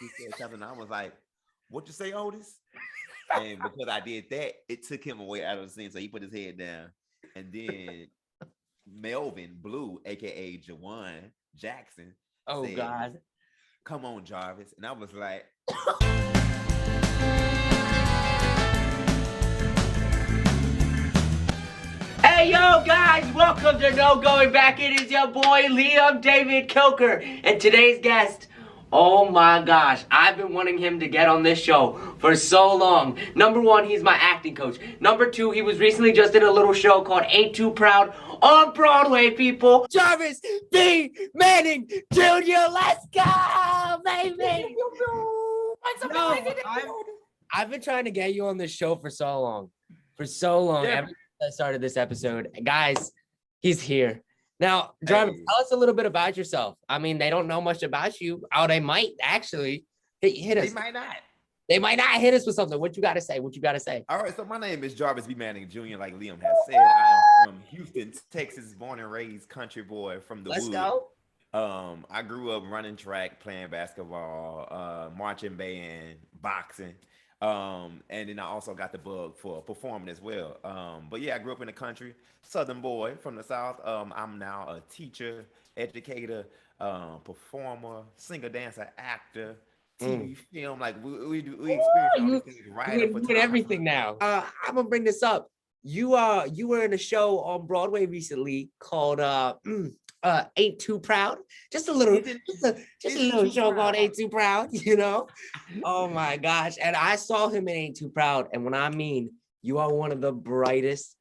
He said something. I was like, "What you say, Otis?" And because I did that, it took him away out of the scene. So he put his head down, and then Melvin Blue, aka Jawan Jackson, Oh said, God. "Come on, Jarvis," and I was like, Hey yo guys, welcome to No Going Back. It is your boy Liam David Kilker and today's guest. Oh my gosh, I've been wanting him to get on this show for so long. Number one, he's my acting coach. Number two, he was recently just in a little show called Ain't Too Proud on Broadway, people. Jarvis B. Manning Jr. Let's go, baby. Yo, I've been trying to get you on this show for so long. For so long. "Yeah, Ever since I started this episode. Guys, he's here. Now, Jarvis, hey, tell us a little bit about yourself. I mean, they don't know much about you. Oh, they might actually. Hit they us. might not." They might not hit us with something. What you gotta say? What you gotta say? All right, so my name is Jarvis B. Manning Jr., like Liam has said. I am from Houston, Texas, born and raised country boy from the Let's wood. go. I grew up running track, playing basketball, marching band, boxing. And then I also got the bug for performing as well. But yeah, I grew up in the country, Southern boy from the South. I'm now a teacher, educator, performer, singer, dancer, actor, Mm. TV, film. Like we experience all these You things. you Writer, in, you in photographer. everything now. I'm gonna bring this up. You were in a show on Broadway recently called Ain't Too Proud. Just a little Isn't just a isn't little too show called proud. Ain't Too Proud, you know? Oh my gosh. And I saw him in Ain't Too Proud. And when I mean you are one of the brightest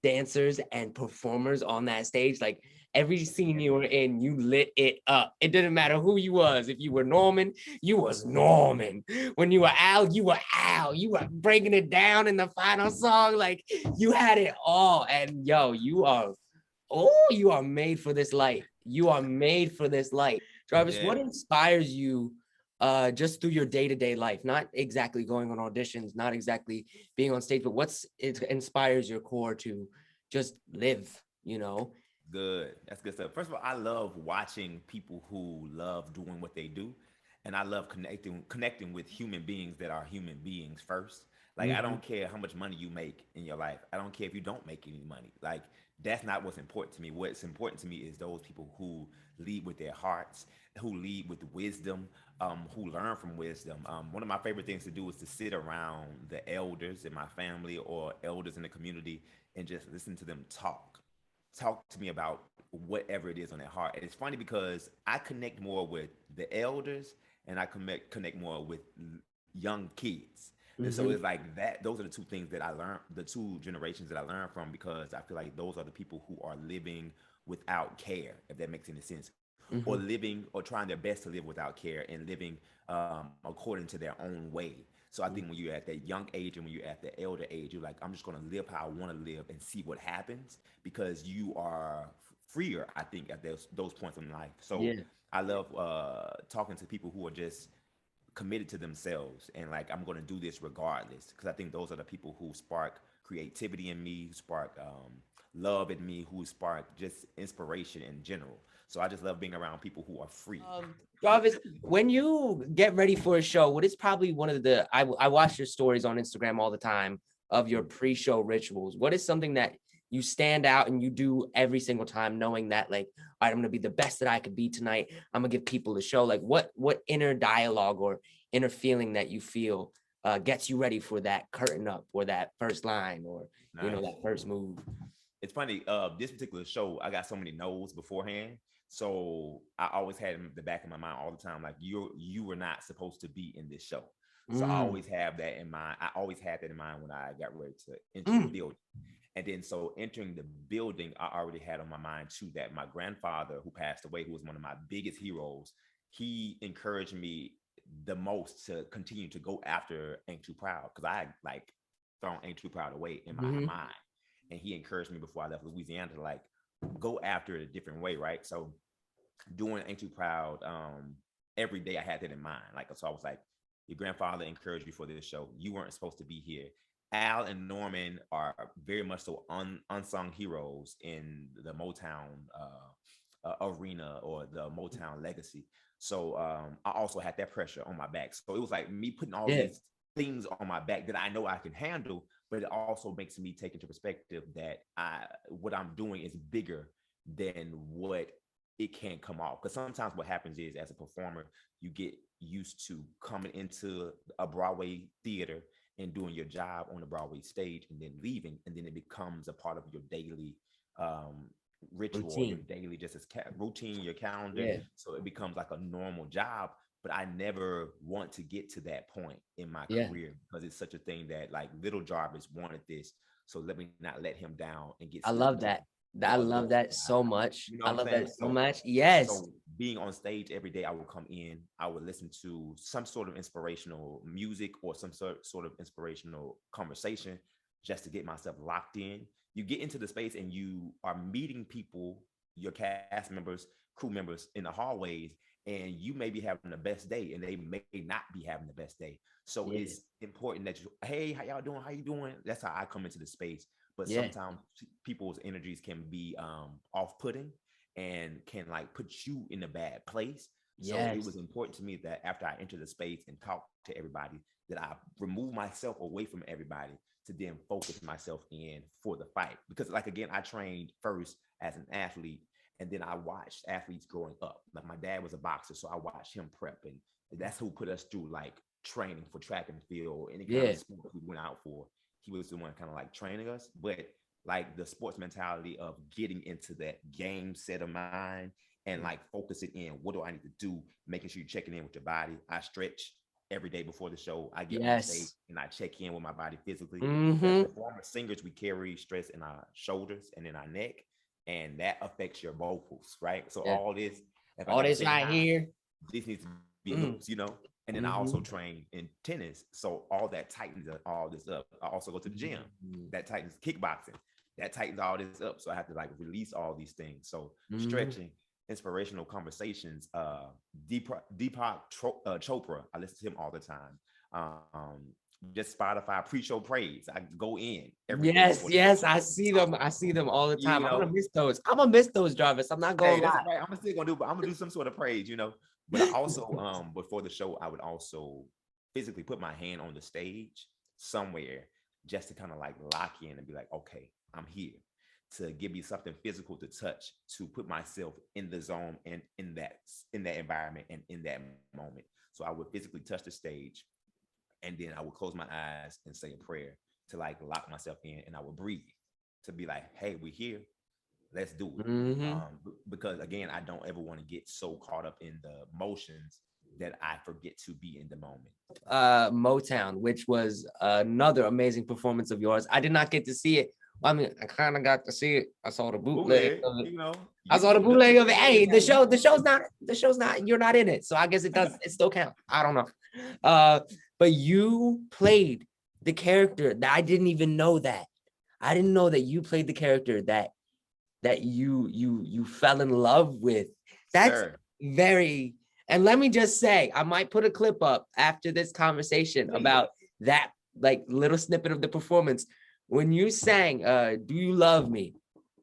dancers and performers on that stage. Like every scene you were in, you lit it up. It didn't matter who you was. If you were Norman, you was Norman. When you were Al, you were Al. You were breaking it down in the final song. Like you had it all. And yo, you are made for this light. You are made for this light. Jarvis, Yeah, what inspires you just through your day-to-day life? Not exactly going on auditions, not exactly being on stage, but what's it inspires your core to just live, you know? good. That's good stuff. First of all, I love watching people who love doing what they do, and I love connecting with human beings that are human beings first. Like I Mhm. don't care how much money you make in your life. I don't care if you don't make any money. Like that's not what's important to me. What's important to me is those people who lead with their hearts, who lead with wisdom, who learn from wisdom. One of my favorite things to do is to sit around the elders in my family or elders in the community and just listen to them talk to me about whatever it is on their heart. And it's funny because I connect more with the elders and I connect more with young kids. And so Mhm. it's like that. Those are the two things that I learned, the two generations that I learned from, because I feel like those are the people who are living without care, if that makes any sense, or Mhm. living or trying their best to live without care and living according to their own way. So I think when you're at that young age and when you're at the elder age, you're like, I'm just gonna live how I want to live and see what happens because you are freer. I think at those points in life. So Yeah. I love talking to people who are just committed to themselves and like I'm going to do this regardless because I think those are the people who spark creativity in me, who spark love in me, who spark just inspiration in general. So I just love being around people who are free. Jarvis, when you get ready for a show, what is probably one of the I watch your stories on Instagram all the time of your pre-show rituals. What is something that you stand out and you do every single time, knowing that like, all right, I'm gonna be the best that I could be tonight. I'm gonna give people a show. Like what inner dialogue or inner feeling that you feel gets you ready for that curtain up or that first line or Nice. that first move. It's funny. This particular show, I got so many no's beforehand, so I always had in the back of my mind all the time, like you were not supposed to be in this show. So I Mm, always have that in mind. I always had that in mind when I got ready to enter the mm, building. And then so entering the building, I already had on my mind too that my grandfather, who passed away, who was one of my biggest heroes, he encouraged me the most to continue to go after Ain't Too Proud because I had like thrown Ain't Too Proud away in my mhm, mind. And he encouraged me before I left Louisiana to like go after it a different way, right? So doing Ain't Too Proud, every day I had that in mind. Like so I was like, your grandfather encouraged you for this show. You weren't supposed to be here. Al and Norman are very much so unsung heroes in the Motown arena or the Motown legacy. So I also had that pressure on my back. So it was like me putting all Yeah. these things on my back that I know I can handle, but it also makes me take into perspective that what I'm doing is bigger than what it can come off. Because sometimes what happens is, as a performer, you get used to coming into a Broadway theater and doing your job on the Broadway stage and then leaving, and then it becomes a part of your daily um, ritual, or your Routine. daily just as routine, your calendar. Yeah. So it becomes like a normal job. But I never want to get to that point in my Yeah. career, because it's such a thing that, like, little Jarvis wanted this, so let me not let him down and get I stuck love to that. the I love adult that side. so much. You know I what I'm love saying? that so much. Yes. So being on stage every day, I would come in, I would listen to some sort of inspirational music or some sort of inspirational conversation, just to get myself locked in. You get into the space and you are meeting people, your cast members, crew members in the hallways, and you may be having the best day and they may not be having the best day. So Yeah. it's important that you, hey, how y'all doing? How you doing? That's how I come into the space. But Yeah. sometimes people's energies can be off-putting and can like put you in a bad place. So it Yes. was important to me that after I entered the space and talked to everybody, that I remove myself away from everybody to then focus myself in for the fight. Because, like, again, I trained first as an athlete, and then I watched athletes growing up. Like, my dad was a boxer, so I watched him prep, and that's who put us through like training for track and field, any kind of Yeah. sport we went out for. He was the one kind of like training us. But like the sports mentality of getting into that game set of mind and like focusing in, what do I need to do, making sure you're checking in with your body. I stretch every day before the show. I get on stage Yes. and I check in with my body physically. As Mm-hmm. performers, singers, we carry stress in our shoulders and in our neck, and that affects your vocals, right? So Yeah. all this, if I All gotta this say right high, here. this needs to be Mm. loose, you know. And then I also Mm-hmm. train in tennis, so all that tightens all this up. I also go to the gym, that tightens kickboxing, that tightens all this up. So I have to like release all these things. So Mm-hmm. stretching, inspirational conversations. Deepak Chopra, I listen to him all the time. Just Spotify pre-show praise. I go in every day Yes, before the yes, show. I see them. I see them all the time. You I'm gonna know, miss those. I'm gonna miss those, Jarvis. I'm not hey, gonna that's lie. right. I'm still gonna do, but I'm gonna do some sort of praise, you know. But I also, before the show, I would also physically put my hand on the stage somewhere, just to kind of like lock in and be like, okay, I'm here, to give me something physical to touch, to put myself in the zone and in that environment and in that moment. So I would physically touch the stage, and then I would close my eyes and say a prayer to like lock myself in, and I would breathe to be like, hey, we're here, let's do it. Mm-hmm. Because again, I don't ever want to get so caught up in the motions that I forget to be in the moment. Motown, which was another amazing performance of yours. I did not get to see it. Well, I mean, I kind of got to see it. I saw the bootleg Bootleg, of it. you know, I saw the the bootleg of it. bootleg Hey, got you. the show's not, you're not in it. So I guess it does, it still count. I don't know. But you played the character that I didn't even know that. I didn't know that you played the character that you fell in love with. That's Sir. very, and let me just say, I might put a clip up after this conversation Please. about that like little snippet of the performance when you sang Do You Love Me?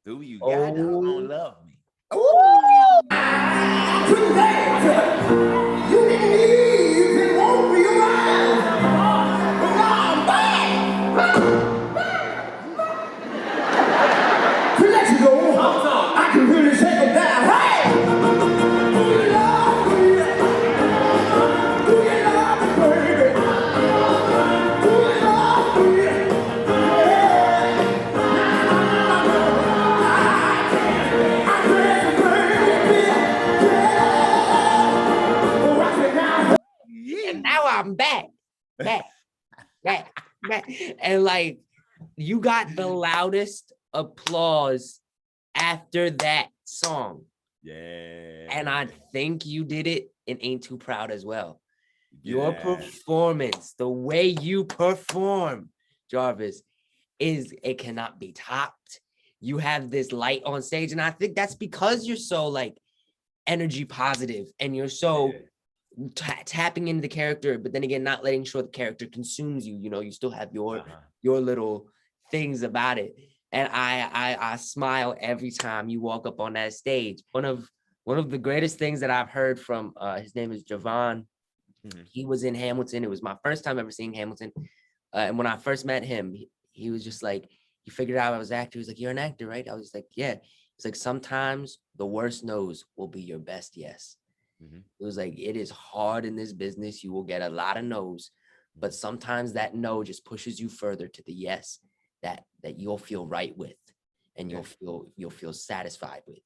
Do you got to Oh, love me? ooh. You didn't leave and won't be around. But now I'm back to let you go. I can really take them down. Hey! Do you love me? Do you love me, baby? Do you love me? Yeah. I can't, baby. Yeah. Oh, I said now. And now I'm back, back, back. And like you got the loudest applause after that song. Yeah. And I think you did it in Ain't Too Proud as well. Your Yeah. performance, the way you perform, Jarvis, it cannot be topped. You have this light on stage, and I think that's because you're so like energy positive and you're so tapping into the character, but then again, not letting sure the character consumes you. You know, you still have your little things about it. And I smile every time you walk up on that stage. One one of the greatest things that I've heard from his name is Javon. Mhm. He was in Hamilton. It was my first time ever seeing Hamilton. And when I first met him, he was just like, he figured out I was an actor. He was like, "You're an actor, right?" I was like, "Yeah." He's like, "Sometimes the worst no's will be your best yes." Mhm. It was like, it is hard in this business. You will get a lot of no's, but sometimes that no just pushes you further to the yes that you'll feel right with, and Yeah. you'll feel satisfied with.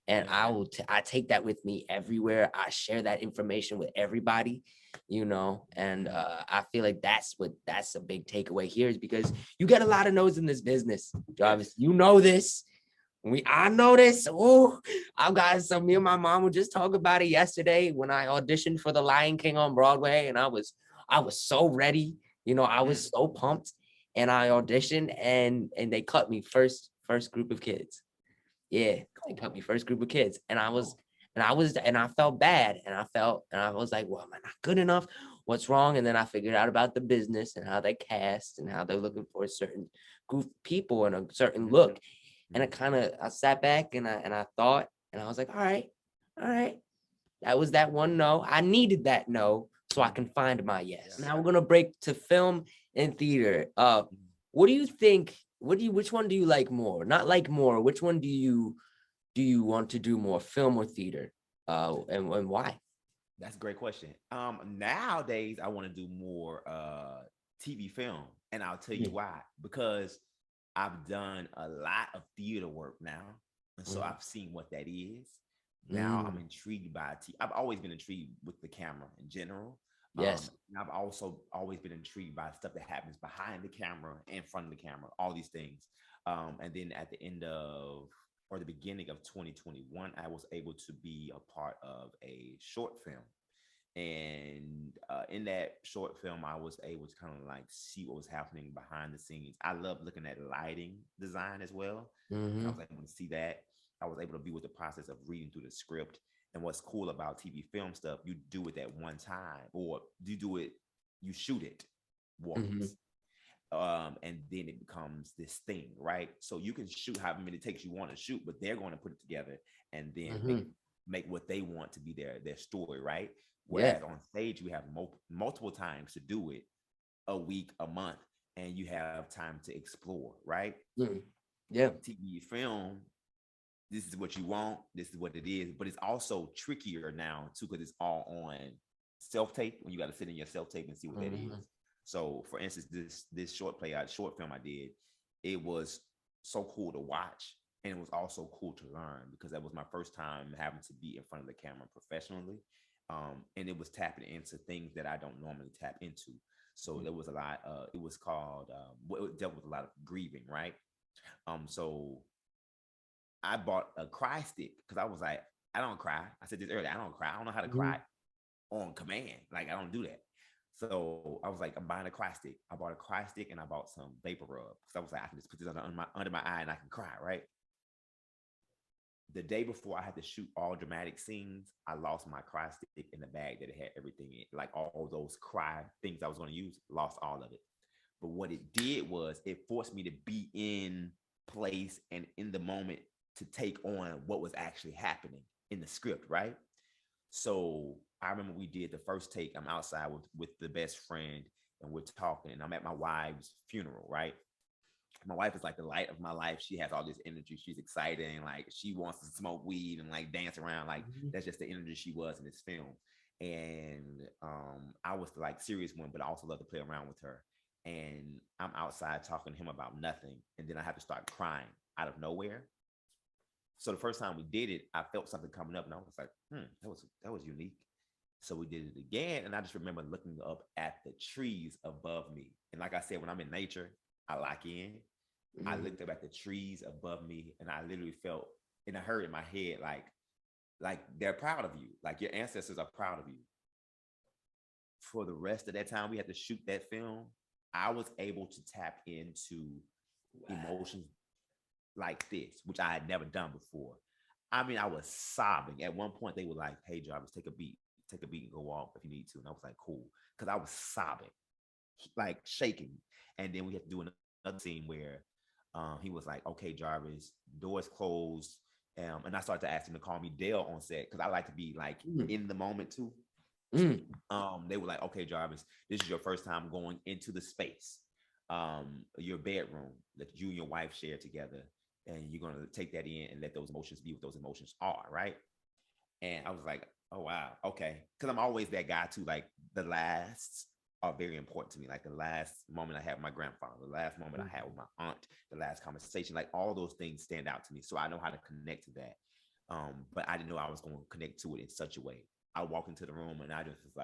And Yeah. I take that with me everywhere. I share that information with everybody, and I feel like that's a big takeaway here, is because you get a lot of no's in this business, Jarvis. Yes. You know this. I know this. Oh, I've got some. Me and my mom would just talk about it yesterday when I auditioned for The Lion King on Broadway, and I was so ready. I Mm. was so pumped, and I auditioned, and they cut me first group of kids. Yeah, they cut me first group of kids, and Oh. I felt bad, and I was like, well, am I not good enough? What's wrong? And then I figured out about the business and how they cast and how they're looking for a certain group of people and a certain Mhm. look. And Mhm. I sat back and I thought, and I was like, all right. That was that one no. I needed that no so I Mhm. can find my Yeah. yes. Now we're gonna break to film and theater. Mhm. What do you think? Which one do you like more? Not like more. Which one do you want to do more, film or theater? And why? That's a great question. Nowadays I want to do more TV film, and I'll tell you Mm, why. Because I've done a lot of theater work now, and so mm, I've seen what that is. Now I'm mm. intrigued by I've always been intrigued with the camera in general. Yes. And I've also always been intrigued by stuff that happens behind the camera, in front of the camera, all these things. And then at the end of or the beginning of 2021, I was able to be a part of a short film. And in that short film, I was able to kind of like see what was happening behind the scenes. I love looking at lighting design as well. And I Mm-hmm. was able to see that. I was able to be with the process of reading through the script. And what's cool about TV film stuff, you do it at one time, or you do it, you shoot it Mm-hmm. once. And then it becomes this thing, right? So you can shoot however many takes you want to shoot, but they're going to put it together and then Mm-hmm. make what they want to be their story, right? Yeah. Whereas on stage you have multiple times to do it, a week, a month, and you have time to explore, right? Mm. Yeah. TV film, this is what you want, this is what it is, but it's also trickier now too because it's all on self tape when you got to sit in your self tape and see what that is. Mm-hmm. So, for instance, this short film I did, it was so cool to watch, and it was also cool to learn because that was my first time having to be in front of the camera professionally, and it was tapping into things that I don't normally tap into. So there was a lot. It was called. It dealt with a lot of grieving, right? So I bought a cry stick because I was like, I don't cry. I said this earlier. I don't cry. I don't know how to Mm-hmm. cry on command. Like I don't do that. So I was like, I'm buying a cry stick. I bought a cry stick and I bought some vapor rub because I was like, I can just put this under my eye and I can cry, right? The day before I had to shoot all dramatic scenes, I lost my cry stick in the bag that it had everything in, like all those cry things I was going to use, lost all of it. But what it did was it forced me to be in place and in the moment to take on what was actually happening in the script, right? So I remember we did the first take. I'm outside with the best friend and we're talking, and I'm at my wife's funeral, right? My wife is like the light of my life. She has all this energy. She's exciting. Like she wants to smoke weed and like dance around. Like Mm-hmm. that's just the energy she was in this film. And I was the like serious one, but I also love to play around with her. And I'm outside talking to him about nothing. And then I have to start crying out of nowhere. So the first time we did it, I felt something coming up, and I was like, that was unique. So we did it again, and I just remember looking up at the trees above me. And like I said, when I'm in nature, I lock in. I Mm-hmm. looked up at the trees above me, and I literally felt, and I heard in my head, like they're proud of you, like your ancestors are proud of you. For the rest of that time we had to shoot that film, I was able to tap into Wow. emotions like this, which I had never done before. I mean, I was sobbing. At one point, they were like, "Hey, Jarvis, take a beat and go off if you need to." And I was like, "Cool," because I was sobbing, like shaking. And then we had to do another scene where he was like, "Okay, Jarvis, doors closed. And I started to ask them to call me Dale on set because I like to be like in the moment too. They were like, okay, Jarvis, this is your first time going into the space, your bedroom that you and your wife share together, and you're gonna take that in and let those emotions be what those emotions are, right? And I was like, oh wow, okay, because I'm always that guy too. Like the lasts are very important to me. Like the last moment I had with my grandfather, the last moment I had with my aunt, the last conversation, like all those things stand out to me. So I know how to connect to that. But I didn't know I was going to connect to it in such a way. I walked into the room and I just was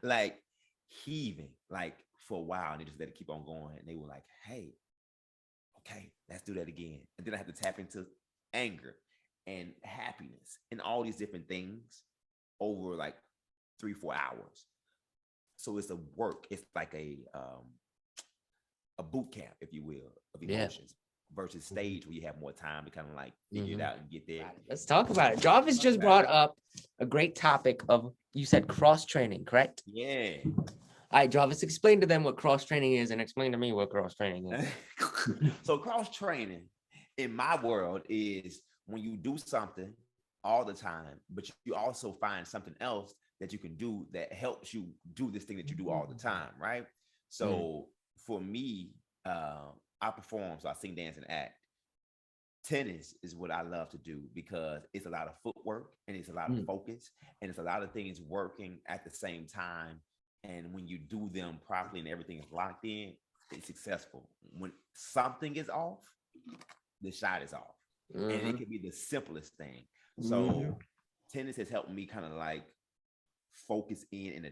like heaving, like for a while, and they just let it keep on going. And they were like, "Hey, okay, let's do that again." And then I had to tap into anger and happiness and all these different things over like 3-4 hours. So it's a work. It's like a boot camp, if you will, of emotions versus stage where you have more time to kind of like figure it out and get there. Let's talk about it. Jarvis just brought up a great topic of, you said cross training, correct? Yeah. All right, Jarvis, explain to them what cross training is and explain to me what cross training is. So cross training in my world is when you do something all the time, but you also find something else that you can do that helps you do this thing that you do all the time, right? So for me, I perform, so I sing, dance, and act. Tennis is what I love to do because it's a lot of footwork and it's a lot of focus and it's a lot of things working at the same time. And when you do them properly and everything is locked in, it's successful. When something is off, the shot is off. And it can be the simplest thing. So tennis has helped me kind of like focus in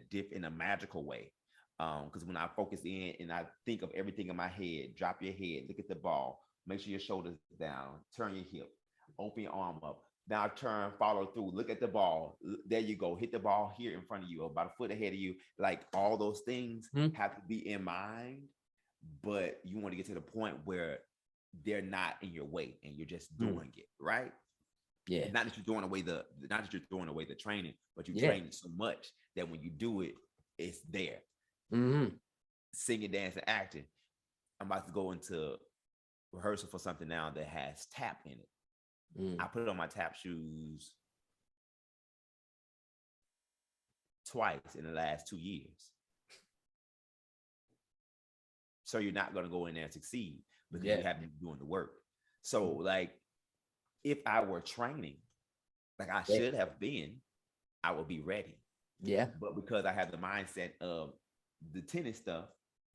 a magical way. Because when I focus in and I think of everything in my head, drop your head, look at the ball, make sure your shoulders down, turn your hip, open your arm up. Now turn, follow through, look at the ball. There you go. Hit the ball here in front of you, about a foot ahead of you. Like all those things have to be in mind, but you want to get to the point where they're not in your way and you're just doing it, right? Yeah. Not that you're throwing away the training, but you train so much that when you do it, it's there. Singing, dancing, acting. I'm about to go into rehearsal for something now that has tap in it. I put on my tap shoes twice in the last 2 years. So you're not going to go in there and succeed because you haven't been doing the work. So like, if I were training like I should have been, I would be ready. Yeah. But because I have the mindset of the tennis stuff,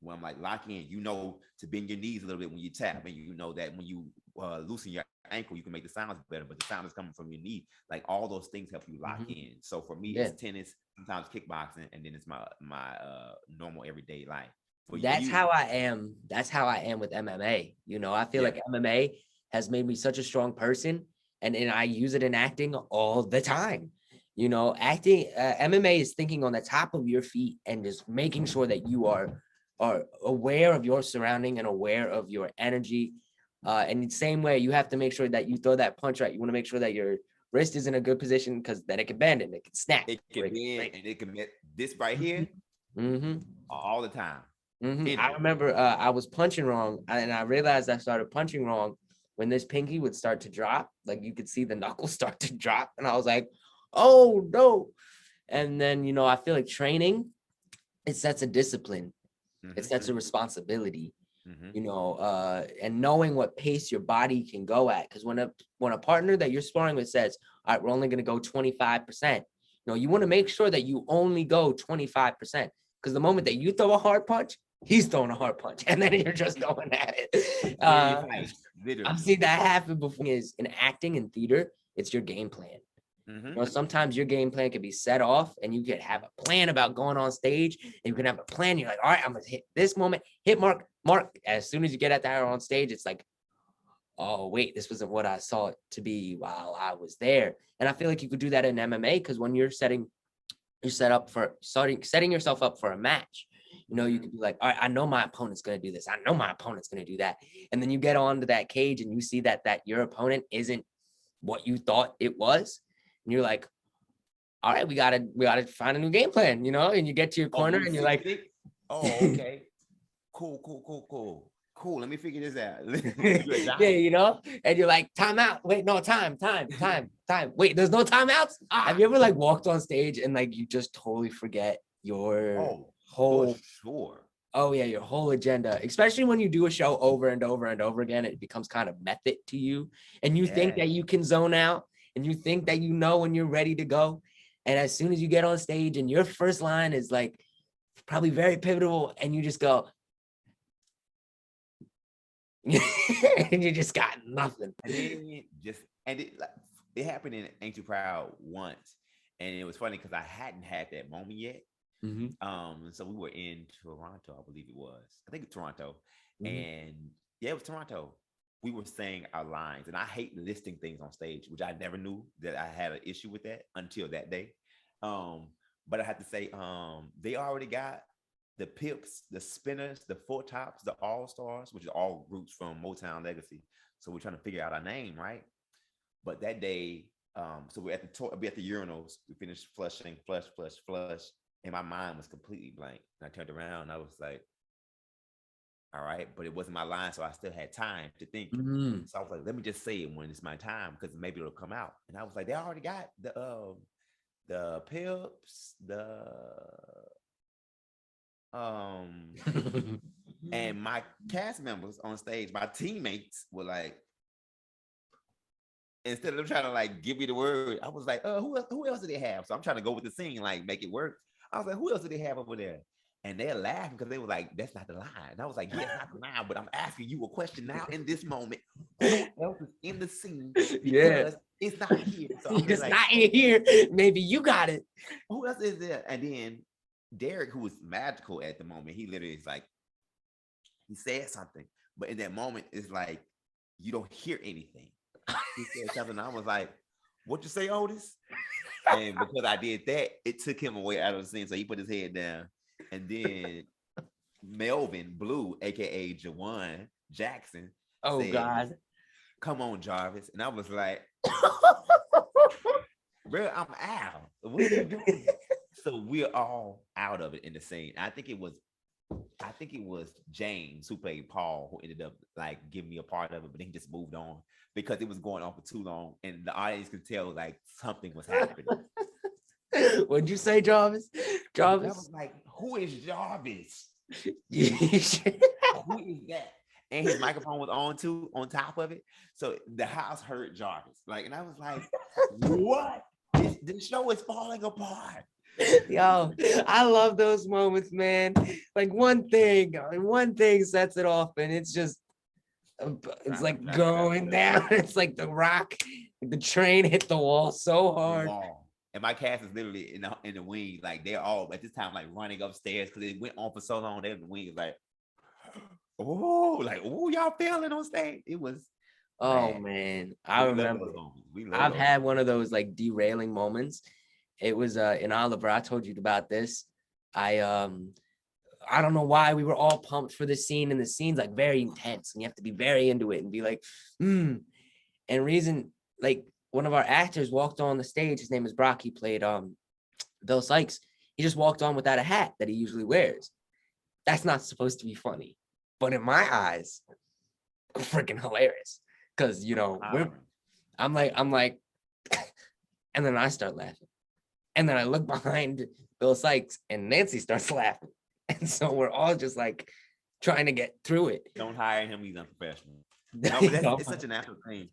where I'm like lock in, to bend your knees a little bit when you tap, and you know that when you loosen your ankle, you can make the sounds better, but the sound is coming from your knee. Like all those things help you lock in. So for me, it's tennis, sometimes kickboxing, and then it's my normal everyday life. That's how I am. That's how I am with MMA. I feel like MMA has made me such a strong person, and I use it in acting all the time. Acting, MMA is thinking on the top of your feet and just making sure that you are aware of your surrounding and aware of your energy. And the same way, you have to make sure that you throw that punch right. You want to make sure that your wrist is in a good position because then it can bend and it can snap. It can bend and it can get this right here all the time. I remember I was punching wrong, and I realized I started punching wrong when this pinky would start to drop. Like you could see the knuckles start to drop, and I was like, "Oh no!" And then I feel like training, it sets a discipline, it sets a responsibility, and knowing what pace your body can go at. Because when a partner that you're sparring with says, "All right, we're only going to go 25%," you want to make sure that you only go 25%. Because the moment that you throw a hard punch, he's throwing a hard punch, and then you're just going at it. I've seen that happen before. Is in acting and theater, it's your game plan. Sometimes your game plan can be set off, and you could have a plan about going on stage, and you can have a plan. You're like, all right, I'm gonna hit this moment, hit mark. As soon as you get at that on stage, it's like, oh wait, this wasn't what I saw it to be while I was there. And I feel like you could do that in MMA because when you're setting yourself up for a match, you could be like, all right, I know my opponent's going to do this. I know my opponent's going to do that. And then you get onto that cage and you see that your opponent isn't what you thought it was. And you're like, all right, we gotta find a new game plan, and you get to your corner and you're like, oh, okay, cool. cool. Let me figure this out. You're a Yeah, giant. you know, and you're like, time out. Wait, no, time. Wait, there's no timeouts. Have you ever like walked on stage and like you just totally forget your Oh, for whole, sure. oh yeah, your whole agenda, especially when you do a show over and over and over again, it becomes kind of method to you. And you think Yeah. that you can zone out and you think that you know when you're ready to go. And as soon as you get on stage and your first line is like probably very pivotal and you just go, and you just got nothing. And then it happened in Ain't Too Proud once. And it was funny because I hadn't had that moment yet. Mhm, So we were in Toronto, I believe it was. I think it's Toronto. mhm. And yeah, it was Toronto. We were saying our lines, and I hate listing things on stage, which I never knew that I had an issue with that until that day. Um, but I have to say, they already got the Pips, the Spinners, the Four Tops, the All Stars, which is all groups from Motown Legacy. So we're trying to figure out our name, right? But that day, so we're at we at the urinals. We finished flushing, flush, and my mind was completely blank. And I turned around and I was like, all right, but it wasn't my line, so I still had time to think. Mhm. So I was like, let me just say it when it's my time because maybe it'll come out. And I was like, they already got the Pips, the um and my cast members on stage, my teammates were like, instead of them trying to like give me the word, I was like, who else do they have? So I'm trying to go with the scene, like make it work. I was like, who else do they have over there? And they're laughing because they were like, that's not the line. And I was like, yeah, it's not the line, but I'm asking you a question now in this moment. Who else is in the scene? Yeah. Because it's not here. So I'm just It's like, not in here. Maybe you got it. who else is there? And then Derek, who was magical at the moment, he literally is like, he said something, but in that moment, it's like you don't hear anything. He said something. I was like, "What you say, Otis?" And because I did that, it took him away out of the scene. So he put his head down, and then Melvin Blue, aka Jawan Jackson, Oh said, God. "Come on, Jarvis," and I was like, "Bro, I'm out. What are you doing?" So we're all out of it in the scene. I think it was James who played Paul who ended up like giving me a part of it, but then he just moved on because it was going on for too long, and the audience could tell like something was happening. What'd you say, Jarvis? And I Jarvis? was like, "Who is Jarvis? Yeah. Who is that?" And his microphone was on too, on top of it, so the house heard Jarvis. Like, and I was like, "What? This show is falling apart." Yo, I love those moments, man. Like one thing sets it off, and it's just it's like going down. It's like the rock, the train hit the wall so The hard. wall. And my cast is literally in the wing, like they're all at this time like running upstairs because it went on for so long. They're in the wing, like, oh, y'all failing on stage. It was Oh bad. man, But I we love remember. those moments. We love I've those had moments. one of those like derailing moments. It was in Oliver. I told you about this. I don't know why we were all pumped for the scene, and the scene's like very intense, and you have to be very into it and be like, And reason like one of our actors walked on the stage. His name is Brock. He played Bill Sykes. He just walked on without a hat that he usually wears. That's not supposed to be funny, but in my eyes, freaking hilarious. Cause you know, I'm like, and then I start laughing. And then I look behind Bill Sykes and Nancy starts laughing. And so we're all just like trying to get through it. Don't hire him. He's unprofessional. No, but it's such a natural thing.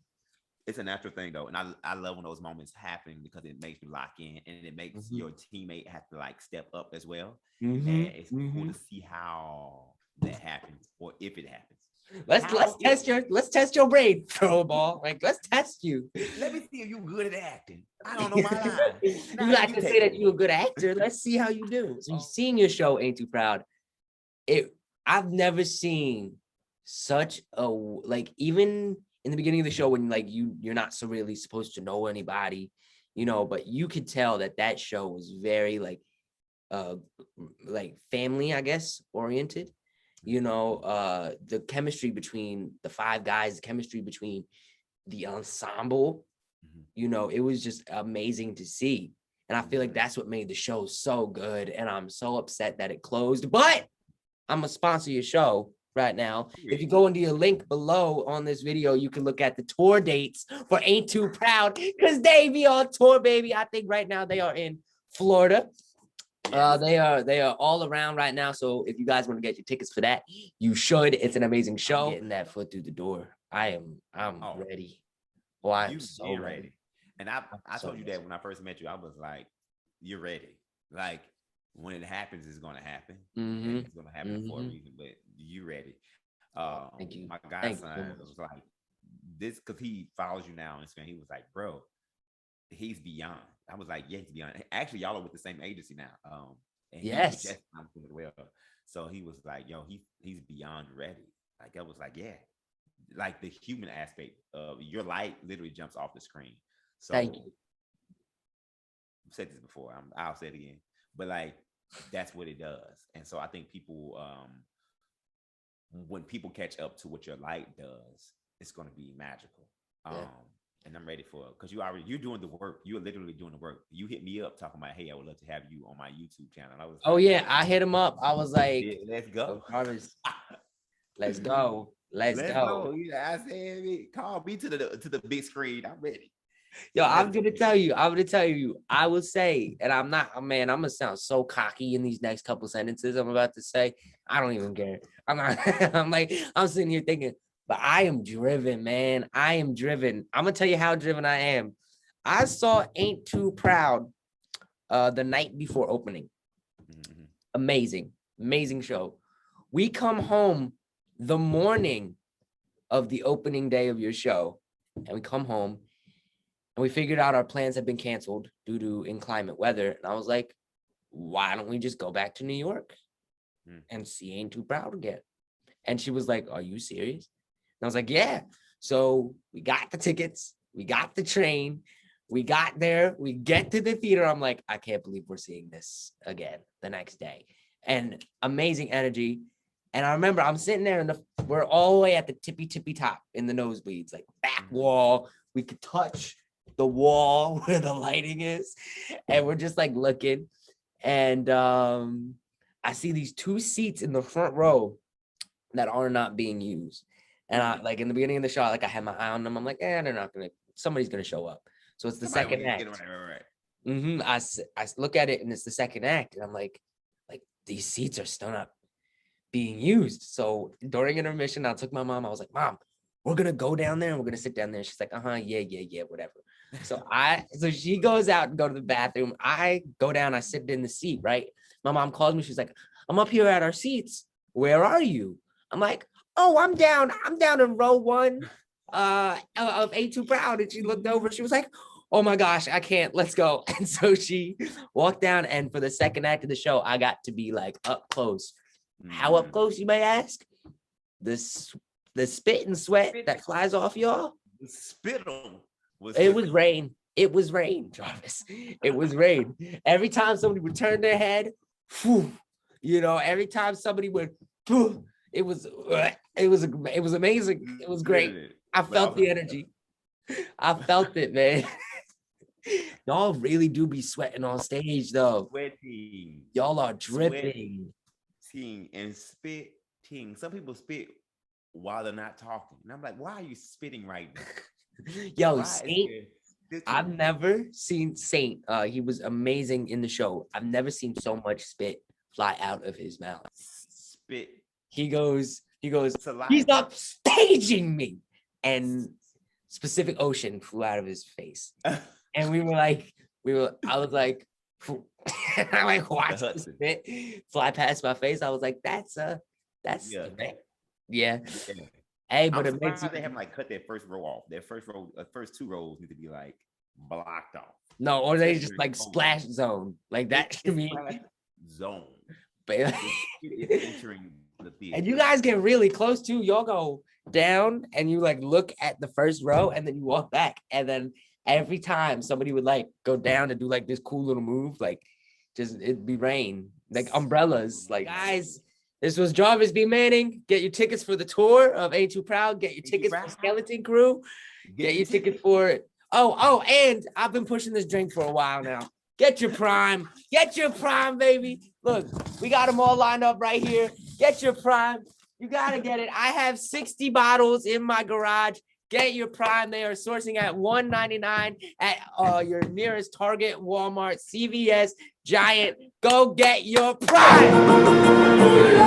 It's a natural thing though, and I love when those moments happen because it makes you lock in, and it makes your teammate have to like step up as well. And it's cool to see how that happens or if it happens. Let's test your brain, throw a ball. Like let's test you. Let me see if you're good at acting. I don't know my line. You like to say that you're a good actor. Let's see how you do. So you seeing your show Ain't Too Proud. I've never seen such a like even in the beginning of the show when like you're not so really supposed to know anybody, you know, but you could tell that show was very like family, I guess, oriented. You know, the chemistry between the five guys, the chemistry between the ensemble, you know, it was just amazing to see. And I feel like that's what made the show so good. And I'm so upset that it closed, but I'm gonna sponsor your show right now. If you go into your link below on this video, you can look at the tour dates for Ain't Too Proud because they be on tour, baby. I think right now they are in Florida. They are all around right now. So if you guys want to get your tickets for that, you should. It's an amazing show. Getting that foot through the door. I'm ready. Oh, I'm so ready. And I told you that when I first met you, I was like, you're ready. Like when it happens, it's gonna happen. And it's gonna happen for a reason, but you ready. Thank you. My godson was like this because he follows you now on Instagram. He was like, bro, he's beyond. I was like, yeah, he's beyond. Actually, y'all are with the same agency now. And yes. He as well. So he was like, yo, he's beyond ready. Like I was like, yeah. Like the human aspect of your light literally jumps off the screen. So thank you. I've said this before. I'll say it again. But like that's what it does. And so I think people when people catch up to what your light does, it's gonna be magical. And I'm ready for it because you're doing the work. You're literally doing the work. You hit me up talking about, hey, I would love to have you on my YouTube channel. I was oh like, yeah, I hit him up. I was like, yeah, let's go. Jarvis, let's go. Let's go. Yeah, I said, call me to the big screen. I'm ready. Yo, I'm gonna tell you. I would say, and I'm not, man. I'm gonna sound so cocky in these next couple sentences I'm about to say. I don't even care. I'm not. I'm sitting here thinking, but I am driven, man. I am driven. I'm gonna tell you how driven I am. I saw Ain't Too Proud the night before opening. Amazing show. We come home the morning of the opening day of your show, and we come home. And we figured out our plans had been canceled due to inclement weather. And I was like, why don't we just go back to New York and see Ain't Too Proud again? And she was like, are you serious? And I was like, yeah. So we got the tickets. We got the train. We got there. We get to the theater. I'm like, I can't believe we're seeing this again the next day. And amazing energy. And I remember I'm sitting there and we're all the way at the tippy top in the nosebleeds, like back wall. We could touch the wall where the lighting is, and we're just like looking, and I see these 2 seats in the front row that are not being used. And I like in the beginning of the shot, like I had my eye on them. I'm like, they're not gonna. Somebody's gonna show up. So it's the second act. Right. I look at it and it's the second act, and I'm like these seats are still not being used. So during intermission, I took my mom. I was like, Mom, we're gonna go down there and we're gonna sit down there. She's like, yeah, whatever. So she goes out and go to the bathroom. I go down, I sit in the seat, right? My mom calls me, she's like, I'm up here at our seats. Where are you? I'm like, oh, I'm down in row 1 of Ain't Too Proud. And she looked over, she was like, oh my gosh, I can't, let's go. And so she walked down, and for the second act of the show, I got to be like up close. How up close, you may ask? The spit and sweat that flies off y'all. Spittle. It was rain. It was rain, Jarvis. It was rain. Every time somebody would turn their head, whew, every time somebody would, whew, it was amazing. It was great. I felt the energy. I felt it, man. Y'all really do be sweating on stage, though. Sweating. Y'all are dripping. Sweating and spitting. Some people spit while they're not talking. And I'm like, why are you spitting right now? Yo, Saint, I've never seen Saint. He was amazing in the show. I've never seen so much spit fly out of his mouth. Spit. He goes, he's not staging me. And Pacific Ocean flew out of his face. And I was like, I like watched the spit fly past my face. I was like, that's yeah. Hey, but it makes they have like cut their first row off. Their first 2 rows need to be like blocked off. No, or they just like splash zone. Like that to me. Zone. But entering the theater. And you guys get really close too. Y'all go down and you like look at the first row and then you walk back. And then every time somebody would like go down and do like this cool little move, like just it'd be rain, like umbrellas. Like, guys, this was Jarvis B. Manning. Get your tickets for the tour of Ain't Too Proud. Get your tickets for Skeleton Crew. Get your ticket for it. Oh, and I've been pushing this drink for a while now. Get your Prime. Get your Prime, baby. Look, we got them all lined up right here. Get your Prime. You gotta get it. I have 60 bottles in my garage. Get your Prime. They are sourcing at $1.99 at your nearest Target, Walmart, CVS, Giant. Go get your Prime.